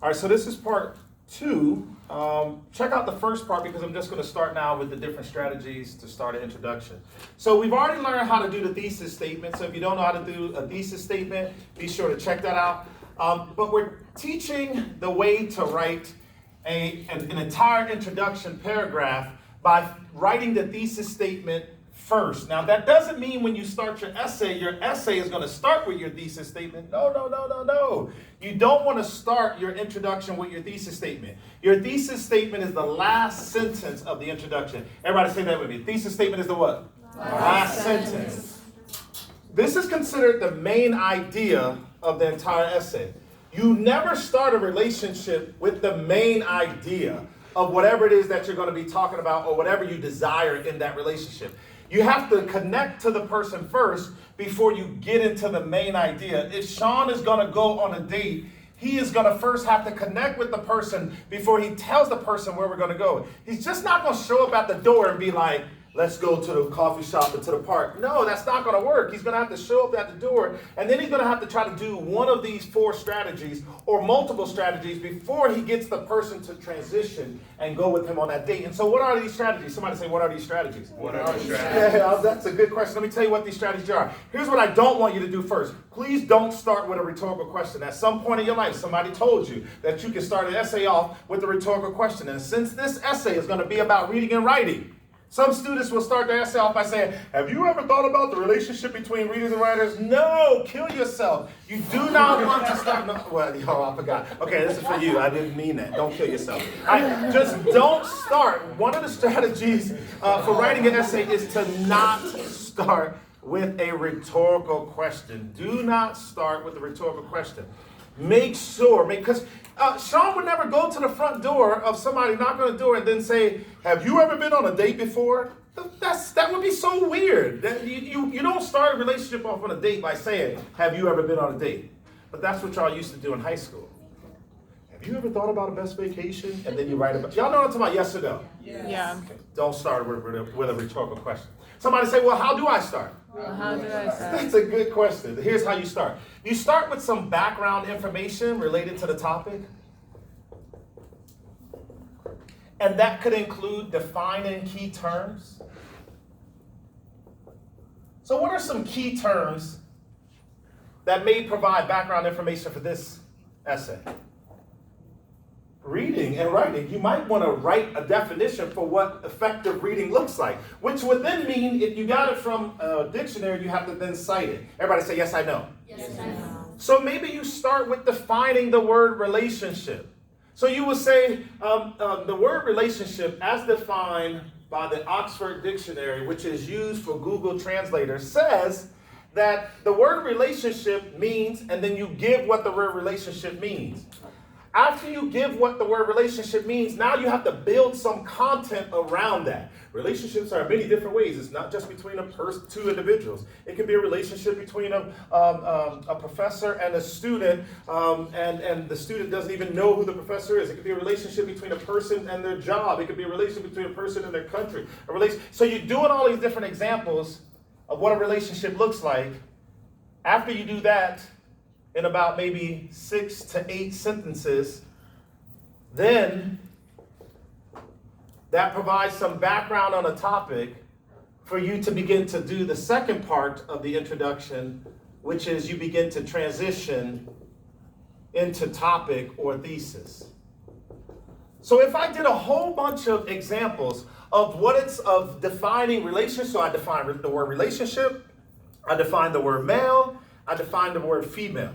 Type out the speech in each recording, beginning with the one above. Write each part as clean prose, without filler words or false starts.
All right, so this is part two. Check out the first part because I'm just going to start now with the different strategies to start an introduction. So we've already learned how to do the thesis statement. So if you don't know how to do a thesis statement, be sure to check that out. But we're teaching the way to write an entire introduction paragraph by writing the thesis statement first. Now, that doesn't mean when you start your essay is going to start with your thesis statement. No. You don't want to start your introduction with your thesis statement. Your thesis statement is the last sentence of the introduction. Everybody say that with me. Thesis statement is the what? Last sentence. This is considered the main idea of the entire essay. You never start a relationship with the main idea of whatever it is that you're going to be talking about or whatever you desire in that relationship. You have to connect to the person first before you get into the main idea. If Sean is going to go on a date, he is going to first have to connect with the person before he tells the person where we're going to go. He's just not going to show up at the door and be like, let's go to the coffee shop and to the park. No, that's not going to work. He's going to have to show up at the door, and then he's going to have to try to do one of these four strategies or multiple strategies before he gets the person to transition and go with him on that date. And so what are these strategies? Somebody say, what are these strategies? What are the strategies? Yeah, that's a good question. Let me tell you what these strategies are. Here's what I don't want you to do first. Please don't start with a rhetorical question. At some point in your life, somebody told you that you can start an essay off with a rhetorical question. And since this essay is going to be about reading and writing, some students will start their essay off by saying, have you ever thought about the relationship between readers and writers? No, kill yourself. You do not want to start. No, well, I forgot. Okay, this is for you. I didn't mean that. Don't kill yourself. Just don't start. One of the strategies for writing an essay is to not start with a rhetorical question. Do not start with a rhetorical question. Make sure, because Sean would never go to the front door of somebody knocking on the door and then say, have you ever been on a date before? That would be so weird. You don't start a relationship off on a date by saying, have you ever been on a date? But that's what y'all used to do in high school. Have you ever thought about a best vacation? And then you write about, y'all know what I'm talking about, yes or no? Yes. Yeah. Okay. Don't start with a rhetorical question. Somebody say, well, how do I start? How do I start? That's a good question. Here's how you start. You start with some background information related to the topic. And that could include defining key terms. So what are some key terms that may provide background information for this essay? Reading and writing. You might want to write a definition for what effective reading looks like, which would then mean if you got it from a dictionary, you have to then cite it. Everybody say, yes, I know. Yes, I know. So maybe you start with defining the word relationship. So you will say the word relationship as defined by the Oxford Dictionary, which is used for Google Translator, says that the word relationship means, and then you give what the word relationship means. After you give what the word relationship means, now you have to build some content around that. Relationships are many different ways. It's not just between two individuals. It can be a relationship between a professor and a student, and the student doesn't even know who the professor is. It could be a relationship between a person and their job. It could be a relationship between a person and their country. So you're doing all these different examples of what a relationship looks like. After you do that, in about maybe 6 to 8 sentences, then that provides some background on a topic for you to begin to do the second part of the introduction, which is you begin to transition into topic or thesis. So if I did a whole bunch of examples of defining relationship, so I define the word relationship, I define the word male, I define the word female.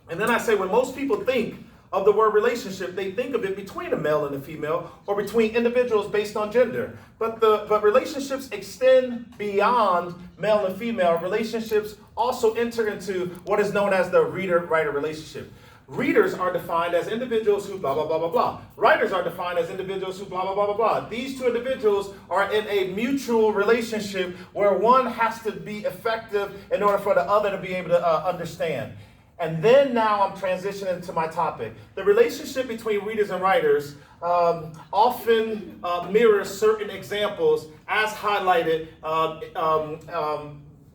And then I say when most people think of the word relationship, they think of it between a male and a female or between individuals based on gender. But relationships extend beyond male and female. Relationships also enter into what is known as the reader-writer relationship. Readers are defined as individuals who blah, blah, blah, blah, blah. Writers are defined as individuals who blah, blah, blah, blah, blah. These two individuals are in a mutual relationship where one has to be effective in order for the other to be able to understand. And then now I'm transitioning to my topic. The relationship between readers and writers often mirrors certain examples as highlighted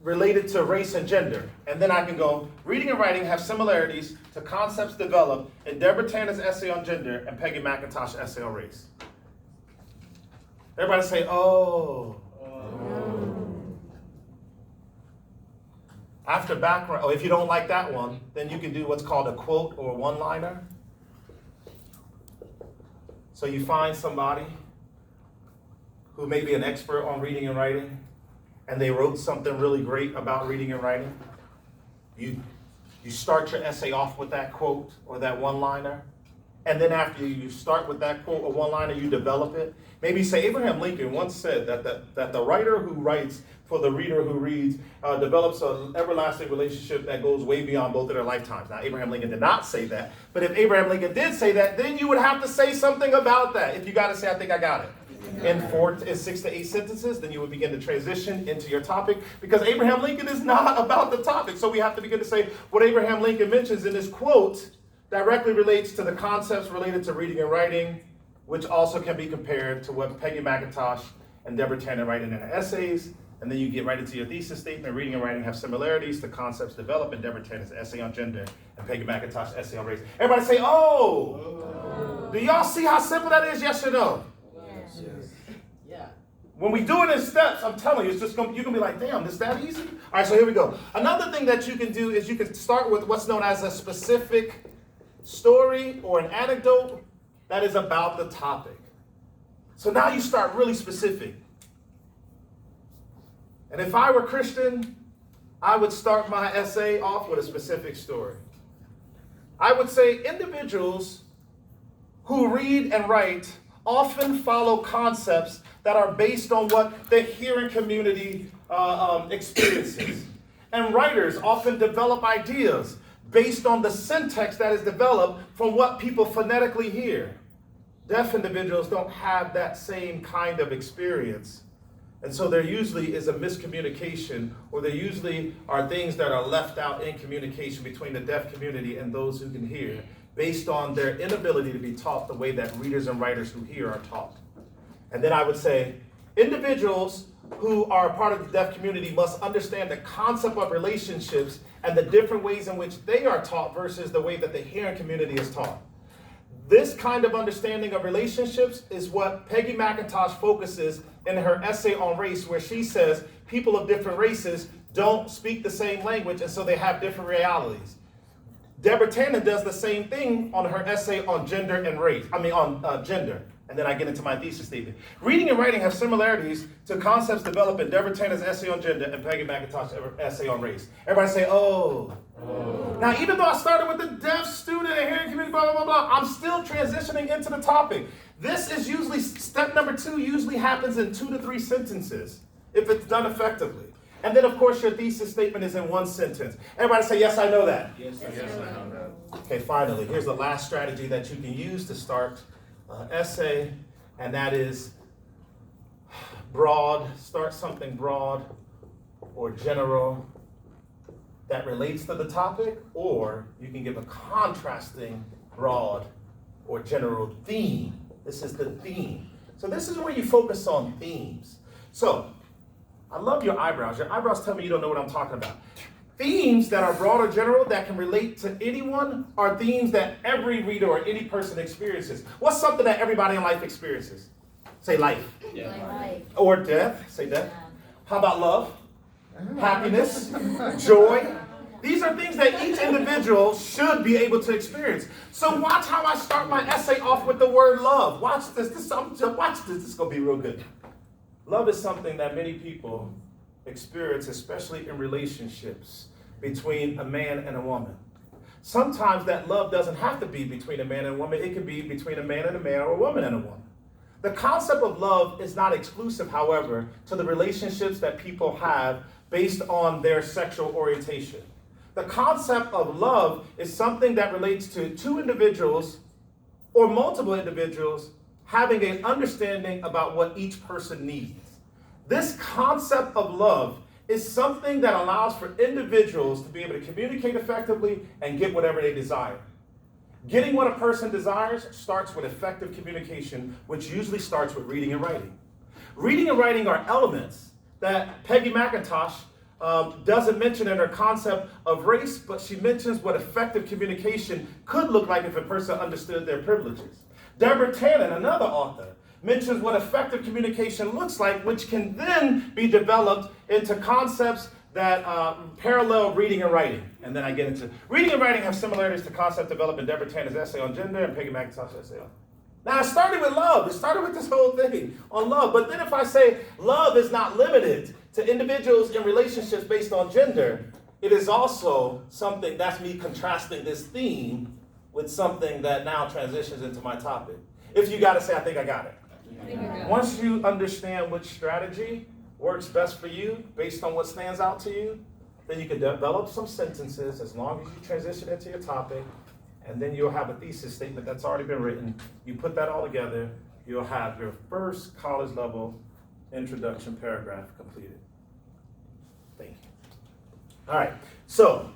related to race and gender. And then I can go, reading and writing have similarities to concepts developed in Deborah Tanner's essay on gender and Peggy McIntosh's essay on race. Everybody say, oh. After background, if you don't like that one, then you can do what's called a quote or a one-liner. So you find somebody who may be an expert on reading and writing, and they wrote something really great about reading and writing. You start your essay off with that quote or that one-liner, and then after you start with that quote or one-liner, you develop it. Maybe say Abraham Lincoln once said that the writer who writes for the reader who reads develops an everlasting relationship that goes way beyond both of their lifetimes. Now, Abraham Lincoln did not say that, but if Abraham Lincoln did say that, then you would have to say something about that. If you got to say, I think I got it. In 6 to 8 sentences, then you would begin to transition into your topic, because Abraham Lincoln is not about the topic. So we have to begin to say what Abraham Lincoln mentions in this quote directly relates to the concepts related to reading and writing, which also can be compared to what Peggy McIntosh and Deborah Tanner write in their essays. And then you get right into your thesis statement. Reading and writing have similarities to concepts developed in Deborah Tanner's essay on gender and Peggy McIntosh's essay on race. Everybody say, oh. Do y'all see how simple that is? Yes or no? Yes. Yeah. When we do it in steps, I'm telling you, it's just you're gonna be like, damn, is that easy? All right, so here we go. Another thing that you can do is you can start with what's known as a specific story or an anecdote that is about the topic. So now you start really specific. And if I were Christian, I would start my essay off with a specific story. I would say individuals who read and write often follow concepts that are based on what the hearing community experiences. And writers often develop ideas based on the syntax that is developed from what people phonetically hear. Deaf individuals don't have that same kind of experience. And so there usually is a miscommunication, or there usually are things that are left out in communication between the deaf community and those who can hear, based on their inability to be taught the way that readers and writers who hear are taught. And then I would say, individuals who are a part of the deaf community must understand the concept of relationships and the different ways in which they are taught versus the way that the hearing community is taught. This kind of understanding of relationships is what Peggy McIntosh focuses in her essay on race, where she says people of different races don't speak the same language, and so they have different realities. Deborah Tanner does the same thing on her essay on gender and race. On gender. And then I get into my thesis statement. Reading and writing have similarities to concepts developed in Deborah Tanner's essay on gender and Peggy McIntosh's essay on race. Everybody say, oh. Now, even though I started with the deaf student and hearing community, blah, blah, blah, blah, I'm still transitioning into the topic. This is usually, step number 2 usually happens in 2 to 3 sentences, if it's done effectively. And then, of course, your thesis statement is in 1 sentence. Everybody say, yes, I know that. Yes, I know that. Okay, finally, here's the last strategy that you can use to start essay, and that is broad. Start something broad or general that relates to the topic, or you can give a contrasting broad or general theme. This is the theme. So this is where you focus on themes. So I love your eyebrows. Your eyebrows tell me you don't know what I'm talking about. Themes that are broad or general that can relate to anyone are themes that every reader or any person experiences. What's something that everybody in life experiences? Say life. Yeah. Life. Or death. Say death. How about love? Happiness? Joy? These are things that each individual should be able to experience. So watch how I start my essay off with the word love. Watch this. Watch this. This is going to be real good. Love is something that many people experience, especially in relationships between a man and a woman. Sometimes that love doesn't have to be between a man and a woman. It can be between a man and a man, or a woman and a woman. The concept of love is not exclusive, however, to the relationships that people have based on their sexual orientation. The concept of love is something that relates to 2 individuals or multiple individuals having an understanding about what each person needs. This concept of love is something that allows for individuals to be able to communicate effectively and get whatever they desire. Getting what a person desires starts with effective communication, which usually starts with reading and writing. Reading and writing are elements that Peggy McIntosh doesn't mention in her concept of race, but she mentions what effective communication could look like if a person understood their privileges. Deborah Tannen, another author, mentions what effective communication looks like, which can then be developed into concepts that parallel reading and writing. And then I get into reading and writing have similarities to concept developed in Deborah Tannen's essay on gender and Peggy McIntosh's essay on. Now, I started with love. It started with this whole thing on love. But then if I say love is not limited to individuals in relationships based on gender, it is also something, that's me contrasting this theme with something that now transitions into my topic. If you got to say, I think I got it. Once you understand which strategy works best for you based on what stands out to you, then you can develop some sentences as long as you transition into your topic, and then you'll have a thesis statement that's already been written. You put that all together, you'll have your first college level introduction paragraph completed. Thank you. All right, so